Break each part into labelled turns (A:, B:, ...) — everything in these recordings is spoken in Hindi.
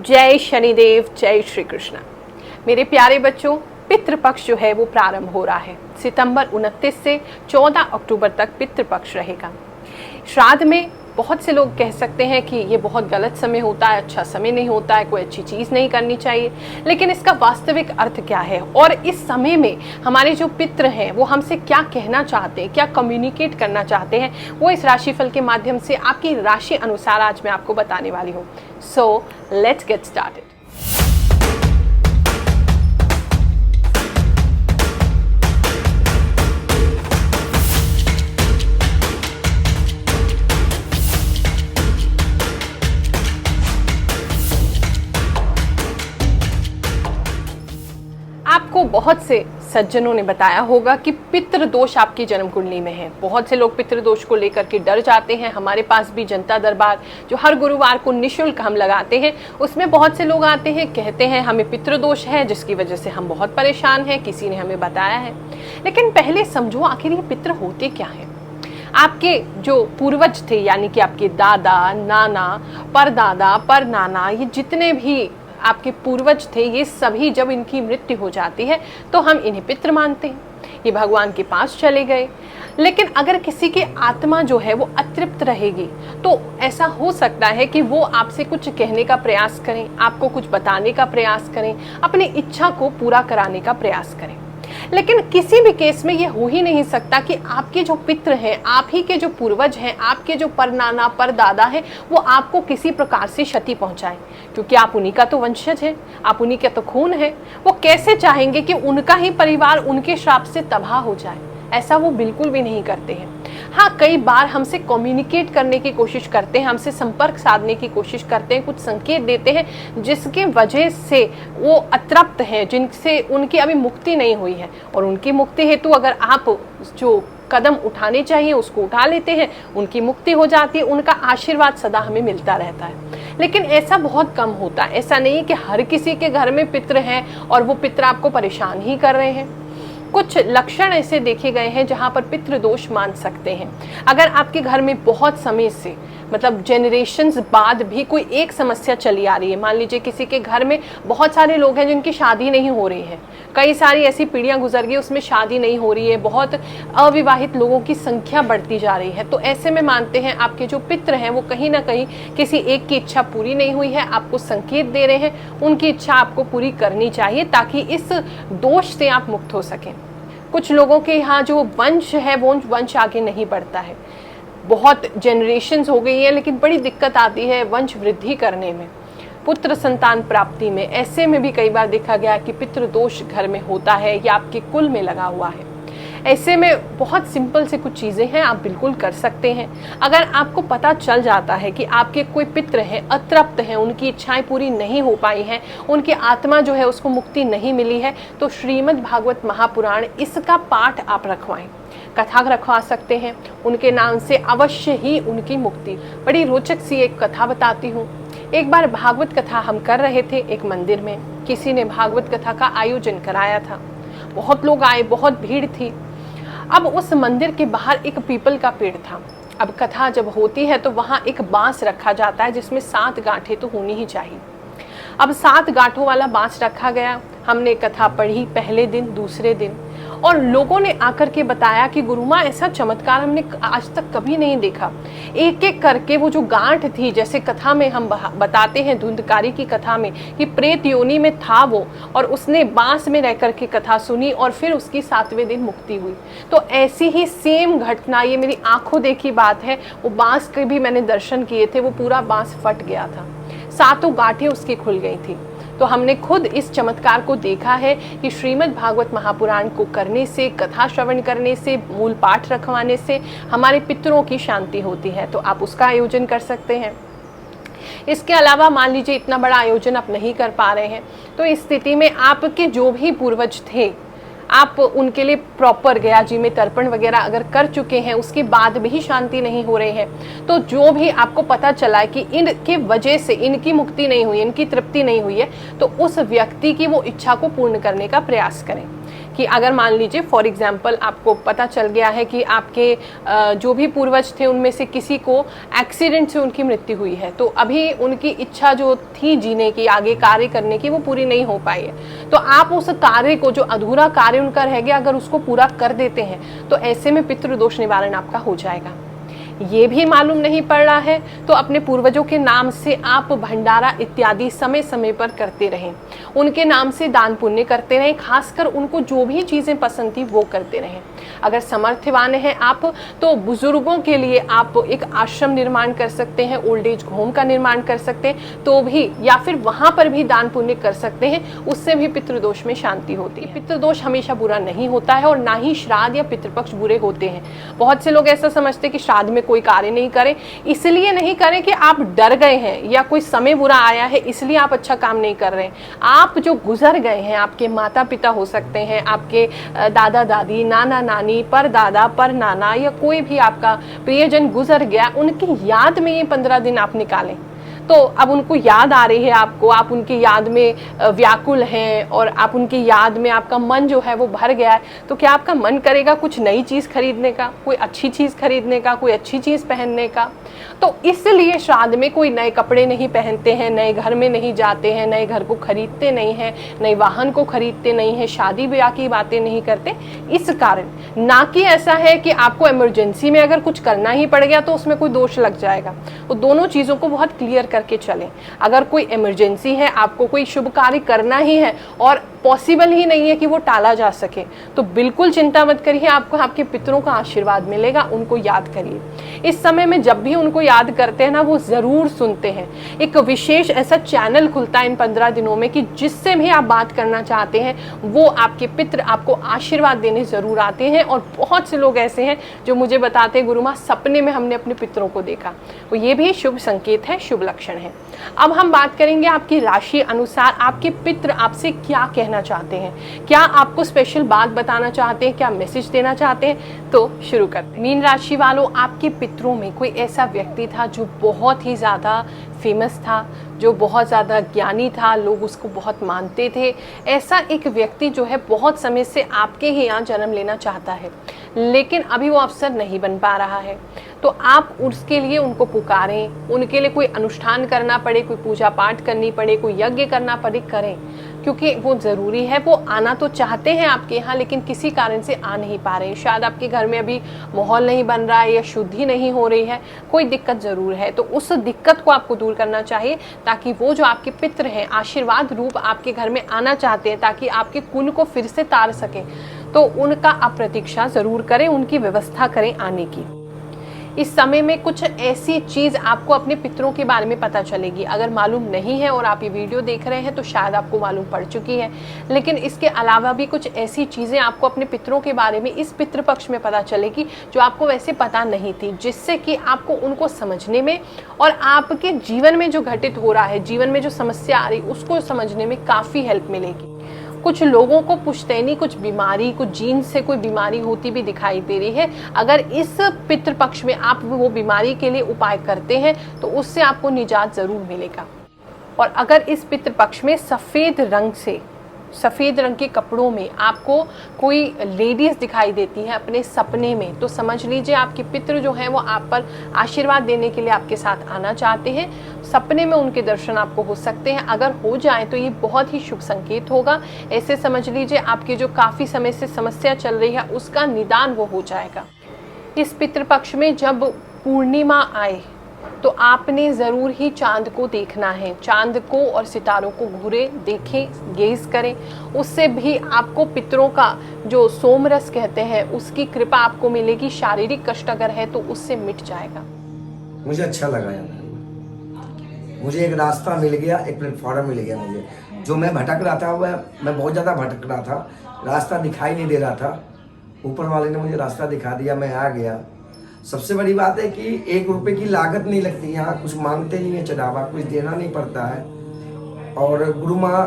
A: जय शनिदेव, जय श्री कृष्ण। मेरे प्यारे बच्चों, पितृपक्ष जो है वो प्रारंभ हो रहा है। सितंबर 29 से 14 अक्टूबर तक पितृपक्ष रहेगा। श्राद्ध में बहुत से लोग कह सकते हैं कि ये बहुत गलत समय होता है, अच्छा समय नहीं होता है, कोई अच्छी चीज़ नहीं करनी चाहिए। लेकिन इसका वास्तविक अर्थ क्या है और इस समय में हमारे जो पितृ हैं वो हमसे क्या कहना चाहते हैं, क्या कम्युनिकेट करना चाहते हैं, वो इस राशिफल के माध्यम से आपकी राशि अनुसार आज मैं आपको बताने वाली हूँ। So let's get started. आपको बहुत से सज्जनों ने बताया होगा कि पितृदोष आपकी जन्म कुंडली में है। बहुत से लोग पितृदोष को लेकर के डर जाते हैं। हमारे पास भी जनता दरबार जो हर गुरुवार को निःशुल्क हम लगाते हैं, उसमें बहुत से लोग आते हैं, कहते हैं हमें पितृदोष है जिसकी वजह से हम बहुत परेशान हैं, किसी ने हमें बताया है। लेकिन पहले समझो आखिर ये पितृ होते क्या है। आपके जो पूर्वज थे, यानी कि आपके दादा, नाना, परदादा, परनाना, ये जितने भी आपके पूर्वज थे, ये सभी जब इनकी मृत्यु हो जाती है तो हम इन्हें पितृ मानते हैं। ये भगवान के पास चले गए। लेकिन अगर किसी की आत्मा जो है वो अतृप्त रहेगी तो ऐसा हो सकता है कि वो आपसे कुछ कहने का प्रयास करें, आपको कुछ बताने का प्रयास करें, अपनी इच्छा को पूरा कराने का प्रयास करें। लेकिन किसी भी केस में ये हो ही नहीं सकता कि आपके जो पितृ हैं, आप ही के जो पूर्वज हैं, आपके जो परनाना परदादा हैं, वो आपको किसी प्रकार से क्षति पहुंचाए, क्योंकि आप उन्हीं का तो वंशज है, आप उन्हीं का तो खून है। वो कैसे चाहेंगे कि उनका ही परिवार उनके श्राप से तबाह हो जाए? ऐसा वो बिल्कुल भी नहीं करते हैं। हाँ, कई बार हमसे कम्युनिकेट करने की कोशिश करते हैं, हमसे संपर्क साधने की कोशिश करते हैं, कुछ संकेत देते हैं जिसके वजह से वो अतृप्त हैं, जिनसे उनकी अभी मुक्ति नहीं हुई है। और उनकी मुक्ति हेतु अगर आप जो कदम उठाने चाहिए उसको उठा लेते हैं, उनकी मुक्ति हो जाती है, उनका आशीर्वाद सदा हमें मिलता रहता है। लेकिन ऐसा बहुत कम होता है। ऐसा नहीं कि हर किसी के घर में पितृ हैं और वो पितृ आपको परेशान ही कर रहे हैं। कुछ लक्षण ऐसे देखे गए हैं जहां पर पितृदोष मान सकते हैं। अगर आपके घर में बहुत समय से, मतलब जेनरेशंस बाद भी कोई एक समस्या चली आ रही है, मान लीजिए किसी के घर में बहुत सारे लोग हैं जिनकी शादी नहीं हो रही है, कई सारी ऐसी पीढ़ियां गुजर गई उसमें शादी नहीं हो रही है, बहुत अविवाहित लोगों की संख्या बढ़ती जा रही है, तो ऐसे में मानते हैं आपके जो पितृ हैं वो कहीं ना कहीं किसी एक की इच्छा पूरी नहीं हुई है, आपको संकेत दे रहे हैं, उनकी इच्छा आपको पूरी करनी चाहिए ताकि इस दोष से आप मुक्त हो सकें। कुछ लोगों के यहाँ जो वंश है वो वंश आगे नहीं बढ़ता है, बहुत जनरेशन्स हो गई है, लेकिन बड़ी दिक्कत आती है वंश वृद्धि करने में, पुत्र संतान प्राप्ति में। ऐसे में भी कई बार देखा गया कि पितृदोष घर में होता है या आपके कुल में लगा हुआ है। ऐसे में बहुत सिंपल से कुछ चीज़ें हैं, आप बिल्कुल कर सकते हैं। अगर आपको पता चल जाता है कि आपके कोई पितृ हैं, अतृप्त हैं, उनकी इच्छाएं पूरी नहीं हो पाई हैं, उनकी आत्मा जो है उसको मुक्ति नहीं मिली है, तो श्रीमद् भागवत महापुराण इसका पाठ आप रखवाएं, कथा रखवा सकते हैं। उनके नाम से अवश्य ही उनकी मुक्ति। बड़ी रोचक सी एक कथा बताती हूँ। एक बार भागवत कथा हम कर रहे थे एक मंदिर में, किसी ने भागवत कथा का आयोजन कराया था, बहुत लोग आए, बहुत भीड़ थी। अब उस मंदिर के बाहर एक पीपल का पेड़ था। अब कथा जब होती है तो वहाँ एक बांस रखा जाता है जिसमें 7 गांठें तो होनी ही चाहिए। अब 7 गांठों वाला बांस रखा गया। हमने कथा पढ़ी पहले दिन, दूसरे दिन, और लोगों ने आकर के बताया कि गुरुमा ऐसा चमत्कार हमने आज तक कभी नहीं देखा। एक एक करके वो जो गांठ थी, जैसे कथा में हम बताते हैं धुंधकारी की कथा में कि प्रेत योनि में था वो, और उसने बांस में रह करके कथा सुनी और फिर उसकी 7वें दिन मुक्ति हुई। तो ऐसी ही सेम घटना, ये मेरी आंखों देखी बात है। वो बांस के भी मैंने दर्शन किए थे, वो पूरा बांस फट गया था, 7 गांठें उसकी खुल गई थी। तो हमने खुद इस चमत्कार को देखा है कि श्रीमद् भागवत महापुराण को करने से, कथा श्रवण करने से, मूल पाठ रखवाने से हमारे पितरों की शांति होती है। तो आप उसका आयोजन कर सकते हैं। इसके अलावा मान लीजिए इतना बड़ा आयोजन आप नहीं कर पा रहे हैं, तो इस स्थिति में आपके जो भी पूर्वज थे, आप उनके लिए प्रॉपर गया जी में तर्पण वगैरह अगर कर चुके हैं, उसके बाद भी शांति नहीं हो रही है, तो जो भी आपको पता चला है कि इनके वजह से इनकी मुक्ति नहीं हुई, इनकी तृप्ति नहीं हुई है, तो उस व्यक्ति की वो इच्छा को पूर्ण करने का प्रयास करें कि अगर मान लीजिए फॉर एग्जांपल आपको पता चल गया है कि आपके जो भी पूर्वज थे उनमें से किसी को एक्सीडेंट से उनकी मृत्यु हुई है, तो अभी उनकी इच्छा जो थी जीने की, आगे कार्य करने की, वो पूरी नहीं हो पाई है। तो आप उस कार्य को, जो अधूरा कार्य उनका रह गया, अगर उसको पूरा कर देते हैं तो ऐसे में पितृदोष निवारण आपका हो जाएगा। ये भी मालूम नहीं पड़ रहा है तो अपने पूर्वजों के नाम से आप भंडारा इत्यादि समय समय पर करते रहें, उनके नाम से दान पुण्य करते रहें, खासकर उनको जो भी चीज़ें पसंद थी वो करते रहें। अगर समर्थवान हैं आप तो बुजुर्गों के लिए आप एक आश्रम निर्माण कर सकते हैं, ओल्ड एज होम का निर्माण कर सकते हैं तो भी, या फिर वहाँ पर भी दान पुण्य कर सकते हैं, उससे भी पितृदोष में शांति होती है। पितृदोष हमेशा बुरा नहीं होता है और ना ही श्राद्ध या पितृपक्ष बुरे होते हैं। बहुत से लोग ऐसा समझते हैं कि श्राद्ध में कोई कार्य नहीं करें, इसलिए नहीं करें कि आप डर गए हैं या कोई समय बुरा आया है इसलिए आप अच्छा काम नहीं कर रहे हैं। आप जो गुजर गए हैं, आपके माता पिता हो सकते हैं, आपके दादा दादी, नाना नानी, पर दादा, पर नाना, या कोई भी आपका प्रियजन गुजर गया, उनकी याद में ये 15 दिन आप निकालें। तो अब उनको याद आ रही है आपको, आप उनकी याद में व्याकुल हैं और आप उनकी याद में आपका मन जो है वो भर गया है, तो क्या आपका मन करेगा कुछ नई चीज़ खरीदने का, कोई अच्छी चीज़ खरीदने का, कोई अच्छी चीज़ पहनने का? तो इसलिए श्राद्ध में कोई नए कपड़े नहीं पहनते हैं, नए घर में नहीं जाते हैं, नए घर को खरीदते नहीं हैं, नए वाहन को खरीदते नहीं हैं, शादी ब्याह की बातें नहीं करते। इस कारण, ना कि ऐसा है कि आपको इमरजेंसी में अगर कुछ करना ही पड़ गया तो उसमें कोई दोष लग जाएगा। वो दोनों चीज़ों को बहुत क्लियर करके चलें। अगर कोई इमरजेंसी है, आपको कोई शुभ कार्य करना ही है और पॉसिबल ही नहीं है कि वो टाला जा सके, तो बिल्कुल चिंता मत करिए, आपको आपके पितरों का आशीर्वाद मिलेगा। उनको याद करिए। इस समय में जब भी उनको याद करते हैं ना, वो ज़रूर सुनते हैं। एक विशेष ऐसा चैनल खुलता है इन 15 दिनों में कि जिससे भी आप बात करना चाहते हैं वो आपके पितर आपको आशीर्वाद देने ज़रूर आते हैं। और बहुत से लोग ऐसे हैं जो मुझे बताते हैं, गुरु माँ सपने में हमने अपने पितरों को देखा। तो ये भी शुभ संकेत है, शुभ लक्षण है। अब हम बात करेंगे आपकी राशि अनुसार आपके पितर आपसे क्या कहना चाहते हैं, क्या आपको स्पेशल बात बताना चाहते हैं, क्या मैसेज देना चाहते हैं। तो शुरू करते हैं। मीन राशि वालों, आपके पितरों में कोई ऐसा व्यक्ति था जो बहुत ही ज़्यादा फेमस था, जो बहुत ज़्यादा ज्ञानी था, लोग उसको बहुत मानते थे। ऐसा एक व्यक्ति जो है बहुत समय से आपके ही यहाँ जन्म लेना चाहता है, लेकिन अभी वो अवसर नहीं बन पा रहा है। तो आप उसके लिए उनको पुकारें, उनके लिए कोई अनुष्ठान करना पड़े, कोई पूजा पाठ करनी पड़े, कोई यज्ञ करना पड़े, करें, क्योंकि वो ज़रूरी है। वो आना तो चाहते हैं आपके यहाँ, लेकिन किसी कारण से आ नहीं पा रहे हैं। शायद आपके घर में अभी माहौल नहीं बन रहा है या शुद्धि नहीं हो रही है, कोई दिक्कत ज़रूर है। तो उस दिक्कत को आपको दूर करना चाहिए, ताकि वो जो आपके पितर हैं आशीर्वाद रूप आपके घर में आना चाहते हैं, ताकि आपके कुल को फिर से तार सकें, तो उनका आप प्रतीक्षा ज़रूर करें, उनकी व्यवस्था करें आने की। इस समय में कुछ ऐसी चीज़ आपको अपने पितरों के बारे में पता चलेगी। अगर मालूम नहीं है और आप ये वीडियो देख रहे हैं तो शायद आपको मालूम पड़ चुकी है, लेकिन इसके अलावा भी कुछ ऐसी चीज़ें आपको अपने पितरों के बारे में इस पितृपक्ष में पता चलेगी जो आपको वैसे पता नहीं थी, जिससे कि आपको उनको समझने में और आपके जीवन में जो घटित हो रहा है, जीवन में जो समस्या आ रही, उसको समझने में काफ़ी हेल्प मिलेगी। कुछ लोगों को पुश्तैनी, कुछ बीमारी, कुछ जीन से कोई बीमारी होती भी दिखाई दे रही है। अगर इस पितृपक्ष में आप वो बीमारी के लिए उपाय करते हैं तो उससे आपको निजात ज़रूर मिलेगा। और अगर इस पितृपक्ष में सफ़ेद रंग के कपड़ों में आपको कोई लेडीज़ दिखाई देती है अपने सपने में, तो समझ लीजिए आपके पितृ जो हैं वो आप पर आशीर्वाद देने के लिए आपके साथ आना चाहते हैं। सपने में उनके दर्शन आपको हो सकते हैं। अगर हो जाए तो ये बहुत ही शुभ संकेत होगा। ऐसे समझ लीजिए आपकी जो काफ़ी समय से समस्या चल रही है उसका निदान वो हो जाएगा। इस पितृपक्ष में जब पूर्णिमा आए तो आपने ज़रूर ही चांद को देखना है। चांद को और सितारों को घूरे देखें, गेज करें, उससे भी आपको पितरों का जो सोमरस कहते हैं उसकी कृपा आपको मिलेगी। शारीरिक कष्ट अगर है तो उससे मिट जाएगा।
B: मुझे अच्छा लगा यार, मुझे एक रास्ता मिल गया, एक प्लेटफॉर्म मिल गया मुझे। जो मैं भटक रहा था मैं बहुत ज़्यादा भटक रहा था, रास्ता दिखाई नहीं दे रहा था। ऊपर वाले ने मुझे रास्ता दिखा दिया, मैं आ गया। सबसे बड़ी बात है कि 1 रुपए की लागत नहीं लगती, यहाँ कुछ मांगते नहीं है चढ़ावा, कुछ देना नहीं पड़ता है। और गुरु माँ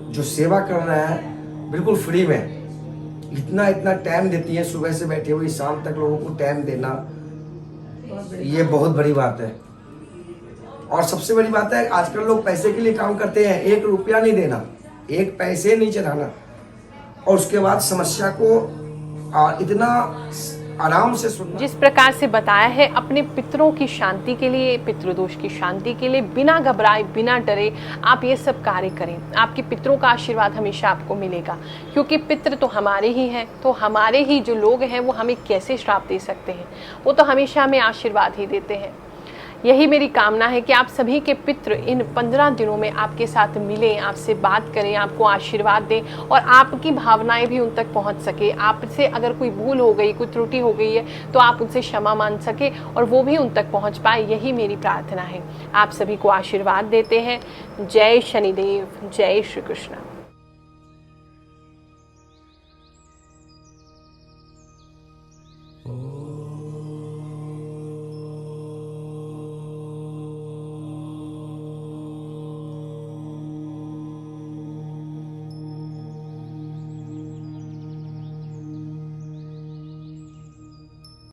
B: जो सेवा कर रहे हैं बिल्कुल फ्री में, इतना टाइम देती है, सुबह से बैठे हुए शाम तक लोगों को टाइम देना, ये बहुत बड़ी बात है। और सबसे बड़ी बात है आजकल लोग पैसे के लिए काम करते हैं, 1 रुपया नहीं देना, 1 पैसे नहीं चढ़ाना, और उसके बाद समस्या को इतना आराम से सुनना।
A: जिस प्रकार से बताया है, अपने पितरों की शांति के लिए, पितृदोष की शांति के लिए बिना घबराए, बिना डरे आप ये सब कार्य करें। आपके पितरों का आशीर्वाद हमेशा आपको मिलेगा, क्योंकि पितृ तो हमारे ही हैं। तो हमारे ही जो लोग हैं वो हमें कैसे श्राप दे सकते हैं? वो तो हमेशा हमें आशीर्वाद ही देते हैं। यही मेरी कामना है कि आप सभी के पितृ इन 15 दिनों में आपके साथ मिलें, आपसे बात करें, आपको आशीर्वाद दें और आपकी भावनाएं भी उन तक पहुंच सके। आपसे अगर कोई भूल हो गई, कोई त्रुटि हो गई है तो आप उनसे क्षमा मांग सके और वो भी उन तक पहुंच पाए। यही मेरी प्रार्थना है। आप सभी को आशीर्वाद देते हैं। जय शनिदेव, जय श्री कृष्ण।